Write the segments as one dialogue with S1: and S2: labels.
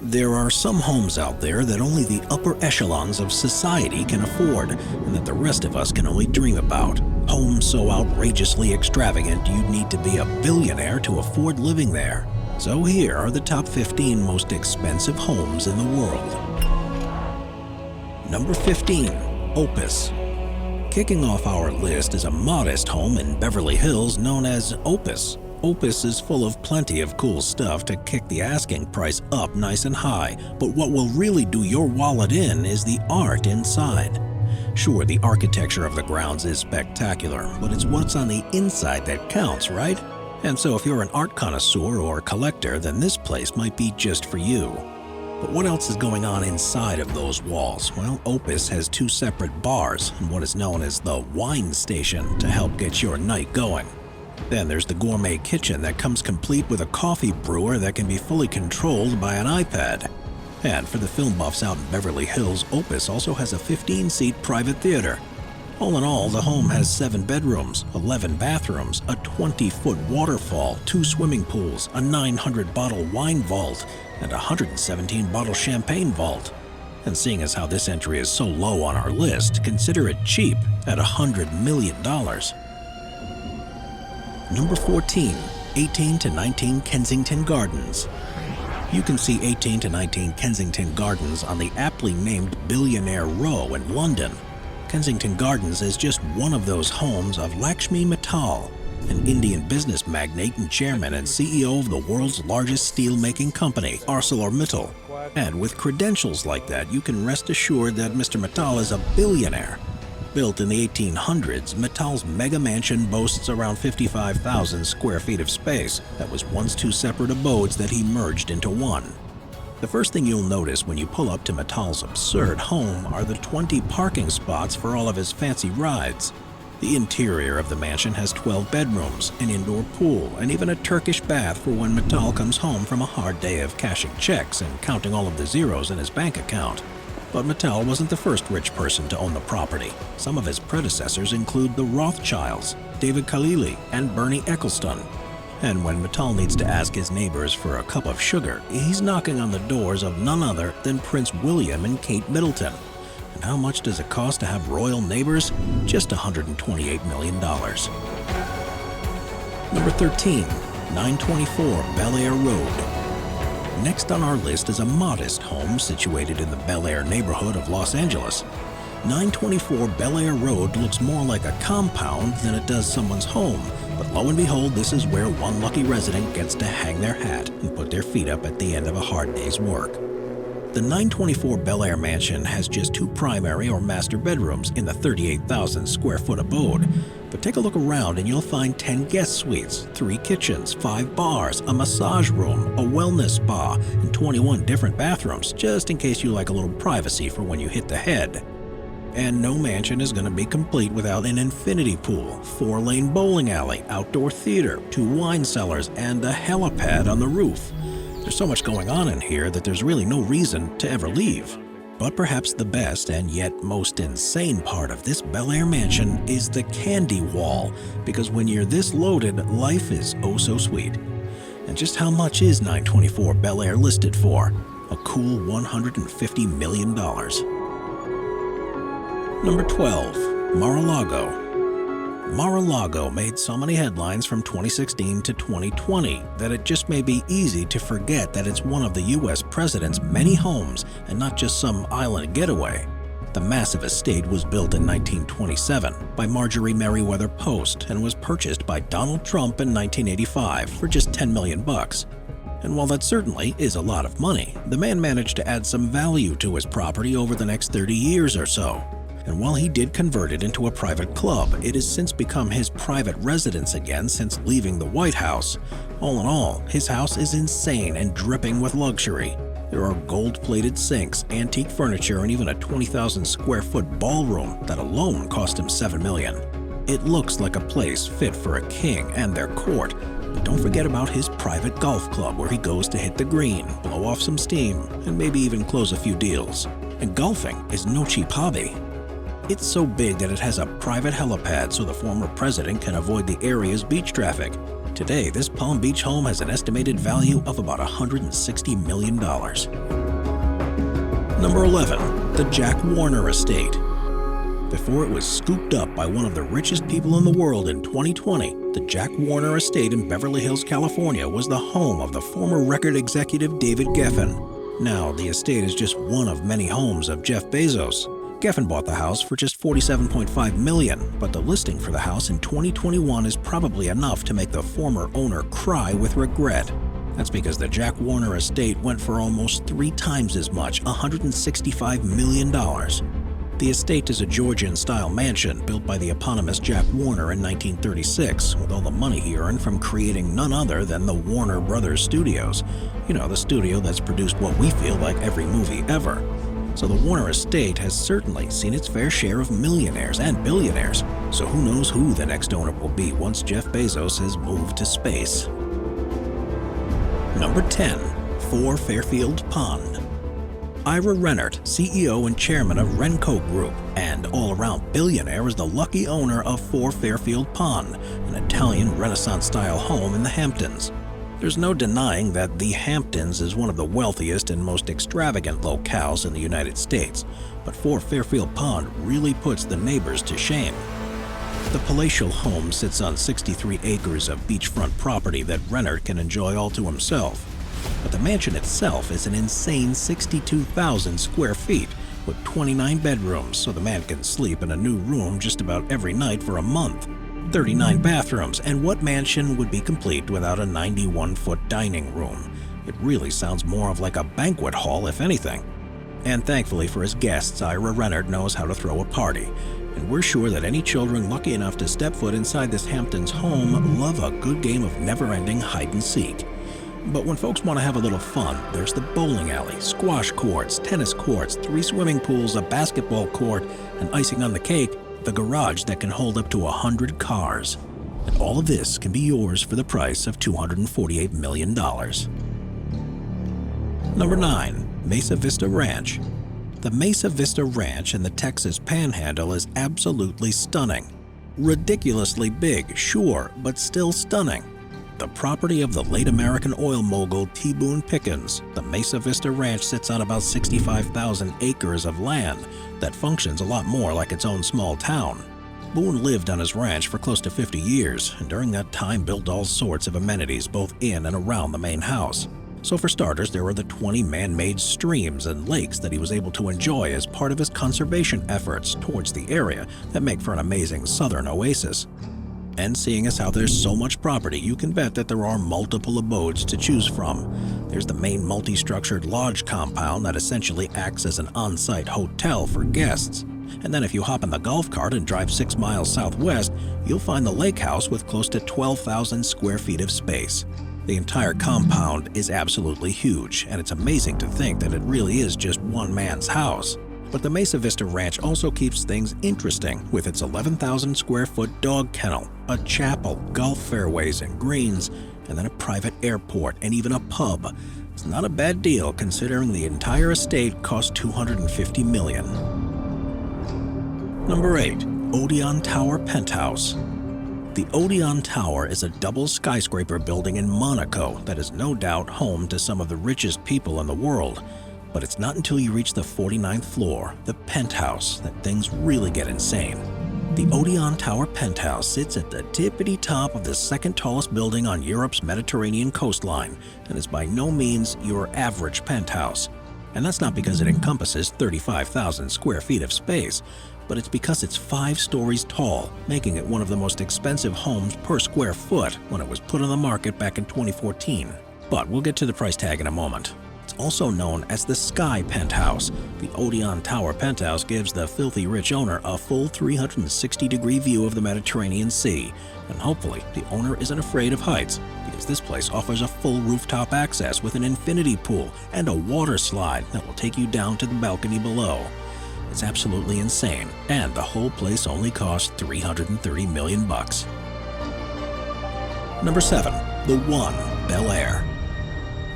S1: There are some homes out there that only the upper echelons of society can afford, and that the rest of us can only dream about. Homes so outrageously extravagant you'd need to be a billionaire to afford living there. So here are the top 15 most expensive homes in the world. Number 15. Opus. Kicking off our list is a modest home in Beverly Hills known as Opus. Opus is full of plenty of cool stuff to kick the asking price up nice and high, but what will really do your wallet in is the art inside. Sure, the architecture of the grounds is spectacular, but it's what's on the inside that counts, right? And so if you're an art connoisseur or collector, then this place might be just for you. But what else is going on inside of those walls? Well, Opus has 2 separate bars and what is known as the wine station to help get your night going. Then there's the gourmet kitchen that comes complete with a coffee brewer that can be fully controlled by an iPad. And for the film buffs out in Beverly Hills, Opus also has a 15-seat private theater. All in all, the home has 7 bedrooms, 11 bathrooms, a 20-foot waterfall, 2 swimming pools, a 900-bottle wine vault, and a 117-bottle champagne vault. And seeing as how this entry is so low on our list, consider it cheap at $100 million. Number 14. 18 to 19 Kensington Gardens. You can see 18 to 19 Kensington Gardens on the aptly named Billionaire Row in London. Kensington Gardens is just one of those homes of Lakshmi Mittal, an Indian business magnate and chairman and CEO of the world's largest steel-making company, ArcelorMittal. And with credentials like that, you can rest assured that Mr. Mittal is a billionaire. Built in the 1800s, Mittal's mega mansion boasts around 55,000 square feet of space that was once 2 separate abodes that he merged into one. The first thing you'll notice when you pull up to Mittal's absurd home are the 20 parking spots for all of his fancy rides. The interior of the mansion has 12 bedrooms, an indoor pool, and even a Turkish bath for when Mittal comes home from a hard day of cashing checks and counting all of the zeros in his bank account. But Mittal wasn't the first rich person to own the property. Some of his predecessors include the Rothschilds, David Khalili, and Bernie Ecclestone. And when Mittal needs to ask his neighbors for a cup of sugar, he's knocking on the doors of none other than Prince William and Kate Middleton. And how much does it cost to have royal neighbors? Just $128 million. Number 13. 924 Bel Air Road. Next on our list is a modest home situated in the Bel Air neighborhood of Los Angeles. 924 Bel Air Road looks more like a compound than it does someone's home, but lo and behold, this is where one lucky resident gets to hang their hat and put their feet up at the end of a hard day's work. The 924 Bel Air mansion has just 2 primary or master bedrooms in the 38,000 square foot abode. But take a look around and you'll find 10 guest suites, 3 kitchens, 5 bars, a massage room, a wellness spa, and 21 different bathrooms, just in case you like a little privacy for when you hit the head. And no mansion is going to be complete without an infinity pool, 4-lane bowling alley, outdoor theater, 2 wine cellars, and a helipad on the roof. There's so much going on in here that there's really no reason to ever leave. But perhaps the best and yet most insane part of this Bel Air mansion is the candy wall, because when you're this loaded, life is oh so sweet. And just how much is 924 Bel Air listed for? A cool $150 million. Number 12. Mar-a-Lago. Mar-a-Lago made so many headlines from 2016 to 2020 that it just may be easy to forget that it's one of the US president's many homes and not just some island getaway. The massive estate was built in 1927 by Marjorie Merriweather Post and was purchased by Donald Trump in 1985 for just $10 million. And while that certainly is a lot of money, the man managed to add some value to his property over the next 30 years or so. And while he did convert it into a private club, it has since become his private residence again since leaving the White House. All in all, his house is insane and dripping with luxury. There are gold-plated sinks, antique furniture, and even a 20,000 square foot ballroom that alone cost him $7 million. It looks like a place fit for a king and their court. But don't forget about his private golf club where he goes to hit the green, blow off some steam, and maybe even close a few deals. And golfing is no cheap hobby. It's so big that it has a private helipad so the former president can avoid the area's beach traffic. Today, this Palm Beach home has an estimated value of about $160 million. Number 11. The Jack Warner Estate. Before it was scooped up by one of the richest people in the world in 2020, the Jack Warner Estate in Beverly Hills, California was the home of the former record executive David Geffen. Now, the estate is just one of many homes of Jeff Bezos. Geffen bought the house for just $47.5 million, but the listing for the house in 2021 is probably enough to make the former owner cry with regret. That's because the Jack Warner Estate went for almost 3 times as much, $165 million. The estate is a Georgian-style mansion built by the eponymous Jack Warner in 1936, with all the money he earned from creating none other than the Warner Brothers Studios. You know, the studio that's produced what we feel like every movie ever. So the Warner Estate has certainly seen its fair share of millionaires and billionaires. So who knows who the next owner will be once Jeff Bezos has moved to space. Number 10. 4 Fairfield Pond. Ira Rennert, CEO and chairman of Renco Group and all-around billionaire, is the lucky owner of 4 Fairfield Pond, an Italian Renaissance-style home in the Hamptons. There's no denying that the Hamptons is one of the wealthiest and most extravagant locales in the United States, but 4 Fairfield Pond really puts the neighbors to shame. The palatial home sits on 63 acres of beachfront property that Rennert can enjoy all to himself. But the mansion itself is an insane 62,000 square feet with 29 bedrooms, so the man can sleep in a new room just about every night for a month. 39 bathrooms, and what mansion would be complete without a 91-foot dining room? It really sounds more of like a banquet hall, if anything. And thankfully for his guests, Ira Rennert knows how to throw a party. And we're sure that any children lucky enough to step foot inside this Hamptons home love a good game of never-ending hide-and-seek. But when folks want to have a little fun, there's the bowling alley, squash courts, tennis courts, 3 swimming pools, a basketball court, and icing on the cake, the garage that can hold up to 100 cars. And all of this can be yours for the price of $248 million. Number 9. Mesa Vista Ranch. The Mesa Vista Ranch in the Texas Panhandle is absolutely stunning. Ridiculously big, sure, but still stunning. The property of the late American oil mogul T. Boone Pickens, the Mesa Vista Ranch sits on about 65,000 acres of land that functions a lot more like its own small town. Boone lived on his ranch for close to 50 years, and during that time built all sorts of amenities both in and around the main house. So for starters, there were the 20 man-made streams and lakes that he was able to enjoy as part of his conservation efforts towards the area that make for an amazing southern oasis. And seeing as how there's so much property, you can bet that there are multiple abodes to choose from. There's the main multi-structured lodge compound that essentially acts as an on-site hotel for guests. And then if you hop in the golf cart and drive 6 miles southwest, you'll find the lake house with close to 12,000 square feet of space. The entire compound is absolutely huge, and it's amazing to think that it really is just one man's house. But the Mesa Vista Ranch also keeps things interesting with its 11,000 square foot dog kennel, a chapel, golf fairways and greens, and then a private airport and even a pub. It's not a bad deal considering the entire estate cost $250 million. Number 8. Odeon Tower Penthouse. The Odeon Tower is a double skyscraper building in Monaco that is no doubt home to some of the richest people in the world. But it's not until you reach the 49th floor, the penthouse, that things really get insane. The Odeon Tower Penthouse sits at the tippity top of the second tallest building on Europe's Mediterranean coastline and is by no means your average penthouse. And that's not because it encompasses 35,000 square feet of space, but it's because it's 5 stories tall, making it one of the most expensive homes per square foot when it was put on the market back in 2014. But we'll get to the price tag in a moment. It's also known as the Sky Penthouse. The Odeon Tower Penthouse gives the filthy rich owner a full 360-degree view of the Mediterranean Sea. And hopefully, the owner isn't afraid of heights, because this place offers a full rooftop access with an infinity pool and a water slide that will take you down to the balcony below. It's absolutely insane, and the whole place only cost $330 million. Number 7. The One Bel Air.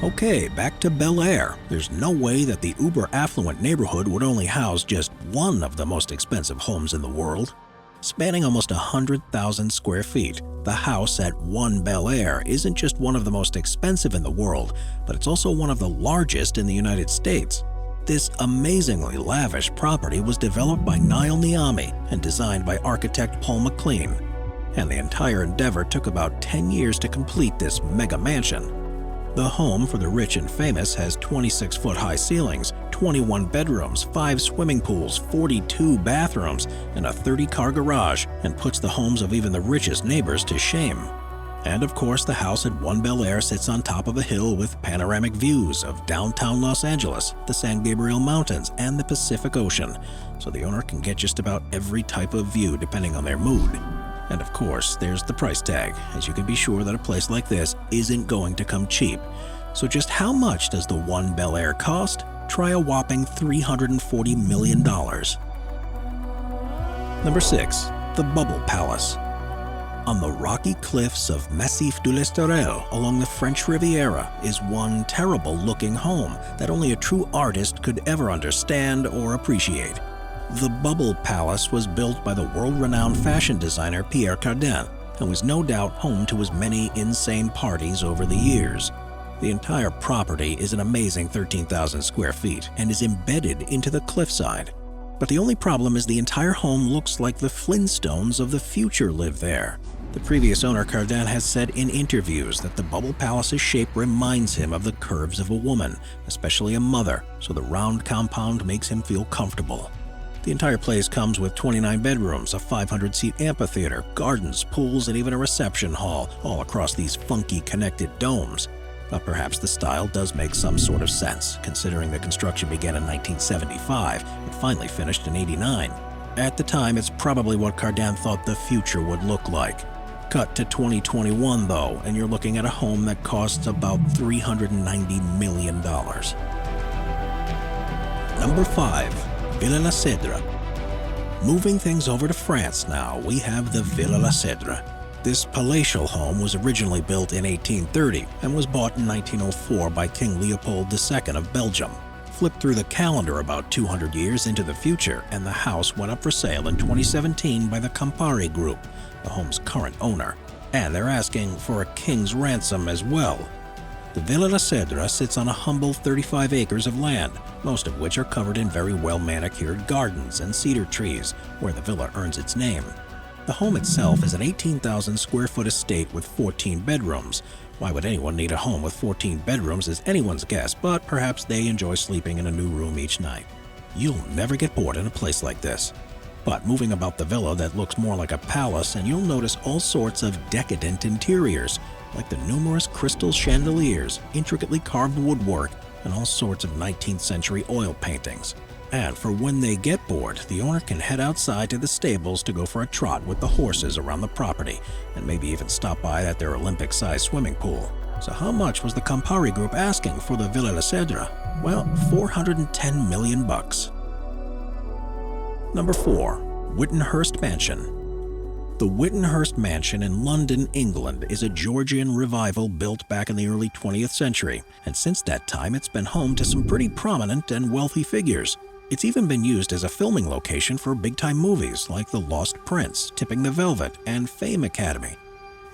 S1: Okay, back to Bel Air. There's no way that the uber-affluent neighborhood would only house just one of the most expensive homes in the world. Spanning almost 100,000 square feet, the house at One Bel Air isn't just one of the most expensive in the world, but it's also one of the largest in the United States. This amazingly lavish property was developed by Niall Niami and designed by architect Paul McLean. And the entire endeavor took about 10 years to complete this mega mansion. The home for the rich and famous has 26-foot-high ceilings, 21 bedrooms, 5 swimming pools, 42 bathrooms, and a 30-car garage, and puts the homes of even the richest neighbors to shame. And of course, the house at One Bel Air sits on top of a hill with panoramic views of downtown Los Angeles, the San Gabriel Mountains, and the Pacific Ocean, so the owner can get just about every type of view depending on their mood. And of course, there's the price tag, as you can be sure that a place like this isn't going to come cheap. So just how much does the One Bel Air cost? Try a whopping $340 million. Number 6. The Bubble Palace. On the rocky cliffs of Massif de l'Estoril along the French Riviera is one terrible-looking home that only a true artist could ever understand or appreciate. The Bubble Palace was built by the world-renowned fashion designer Pierre Cardin and was no doubt home to as many insane parties over the years. The entire property is an amazing 13,000 square feet and is embedded into the cliffside. But the only problem is the entire home looks like the Flintstones of the future live there. The previous owner, Cardin, has said in interviews that the Bubble Palace's shape reminds him of the curves of a woman, especially a mother, so the round compound makes him feel comfortable. The entire place comes with 29 bedrooms, a 500-seat amphitheater, gardens, pools, and even a reception hall, all across these funky connected domes. But perhaps the style does make some sort of sense, considering the construction began in 1975 and finally finished in '89. At the time, it's probably what Cardin thought the future would look like. Cut to 2021, though, and you're looking at a home that costs about $390 million. Number 5. Villanasedra. Moving things over to France now, we have the Villanasedra. This palatial home was originally built in 1830 and was bought in 1904 by King Leopold II of Belgium. Flip through the calendar about 200 years into the future, and the house went up for sale in 2017 by the Campari Group, the home's current owner. And they're asking for a king's ransom as well. The Villanasedra sits on a humble 35 acres of land, most of which are covered in very well-manicured gardens and cedar trees, where the villa earns its name. The home itself is an 18,000 square foot estate with 14 bedrooms. Why would anyone need a home with 14 bedrooms is anyone's guess, but perhaps they enjoy sleeping in a new room each night. You'll never get bored in a place like this. But moving about the villa that looks more like a palace, and you'll notice all sorts of decadent interiors, like the numerous crystal chandeliers, intricately carved woodwork, and all sorts of 19th century oil paintings. And for when they get bored, the owner can head outside to the stables to go for a trot with the horses around the property, and maybe even stop by at their Olympic-sized swimming pool. So how much was the Campari Group asking for the Villanasedra? Well, $410 million. Number 4. Whittlehurst Mansion. The Whittlehurst Mansion in London, England is a Georgian revival built back in the early 20th century, and since that time it's been home to some pretty prominent and wealthy figures. It's even been used as a filming location for big-time movies like The Lost Prince, Tipping the Velvet, and Fame Academy.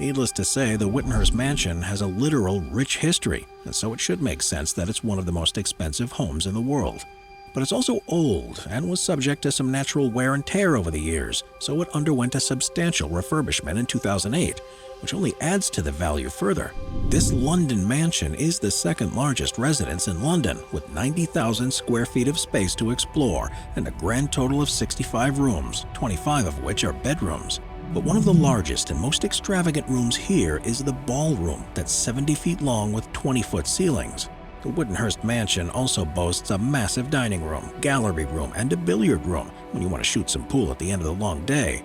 S1: Needless to say, the Whittlehurst Mansion has a literal rich history, and so it should make sense that it's one of the most expensive homes in the world. But it's also old and was subject to some natural wear and tear over the years, so it underwent a substantial refurbishment in 2008, which only adds to the value further. This London mansion is the second largest residence in London, with 90,000 square feet of space to explore and a grand total of 65 rooms, 25 of which are bedrooms. But one of the largest and most extravagant rooms here is the ballroom that's 70 feet long with 20-foot ceilings. The Whittlehurst Mansion also boasts a massive dining room, gallery room, and a billiard room when you want to shoot some pool at the end of the long day.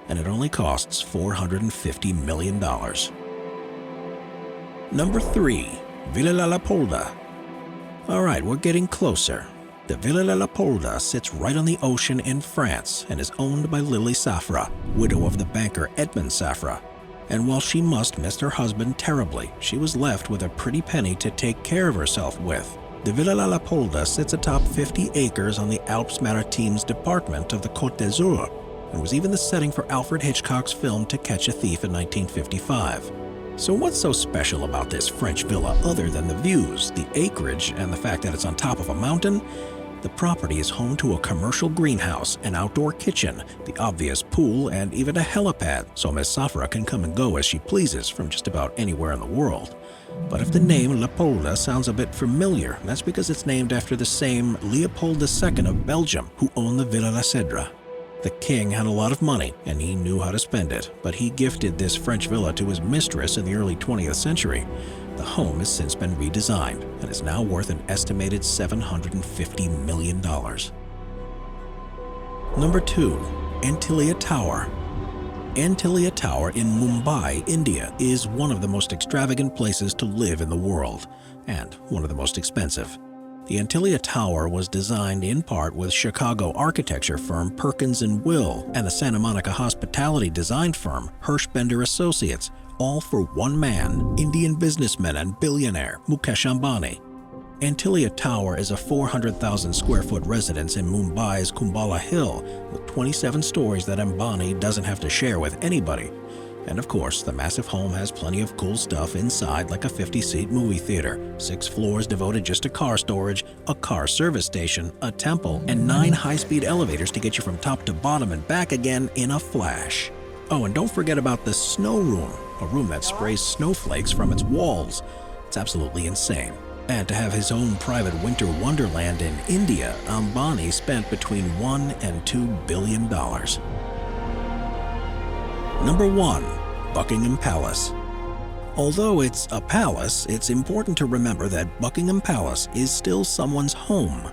S1: And it only costs $450 million. Number 3. Villa Lapolda. Alright, we're getting closer. The Villa Lapolda sits right on the ocean in France and is owned by Lily Safra, widow of the banker Edmond Safra. And while she must miss her husband terribly, she was left with a pretty penny to take care of herself with. The Villa Lapolda sits atop 50 acres on the Alpes Maritimes department of the Côte d'Azur, and was even the setting for Alfred Hitchcock's film To Catch a Thief in 1955. So what's so special about this French villa other than the views, the acreage, and the fact that it's on top of a mountain? The property is home to a commercial greenhouse, an outdoor kitchen, the obvious pool, and even a helipad, so Miss Safra can come and go as she pleases from just about anywhere in the world. But if the name Lapolda sounds a bit familiar, that's because it's named after the same Leopold II of Belgium, who owned the Villanasedra. The king had a lot of money, and he knew how to spend it, but he gifted this French villa to his mistress in the early 20th century. The home has since been redesigned and is now worth an estimated $750 million. Number 2. Antilla Tower. Antilla Tower in Mumbai, India, is one of the most extravagant places to live in the world, and one of the most expensive. The Antilla Tower was designed in part with Chicago architecture firm Perkins & Will and the Santa Monica hospitality design firm Hirschbender Associates, all for one man, Indian businessman and billionaire Mukesh Ambani. Antilla Tower is a 400,000 square foot residence in Mumbai's Kumbala Hill with 27 stories that Ambani doesn't have to share with anybody. And of course, the massive home has plenty of cool stuff inside, like a 50-seat movie theater, 6 floors devoted just to car storage, a car service station, a temple, and 9 high-speed elevators to get you from top to bottom and back again in a flash. Oh, and don't forget about the snow room, a room that sprays snowflakes from its walls. It's absolutely insane. And to have his own private winter wonderland in India, Ambani spent between $1 and $2 billion. Number 1. Buckingham Palace. Although it's a palace, it's important to remember that Buckingham Palace is still someone's home.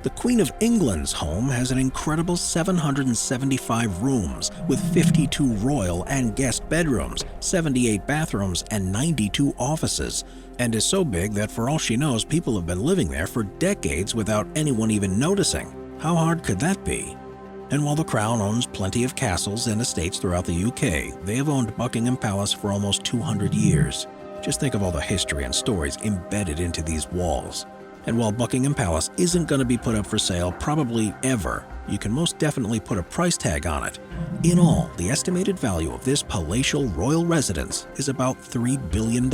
S1: The Queen of England's home has an incredible 775 rooms with 52 royal and guest bedrooms, 78 bathrooms, and 92 offices, and is so big that for all she knows, people have been living there for decades without anyone even noticing. How hard could that be? And while the Crown owns plenty of castles and estates throughout the UK, they have owned Buckingham Palace for almost 200 years. Just think of all the history and stories embedded into these walls. And while Buckingham Palace isn't going to be put up for sale probably ever, you can most definitely put a price tag on it. In all, the estimated value of this palatial royal residence is about $3 billion.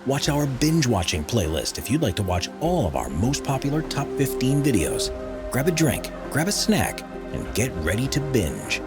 S1: Watch our binge-watching playlist if you'd like to watch all of our most popular top 15 videos. Grab a drink, grab a snack, and get ready to binge.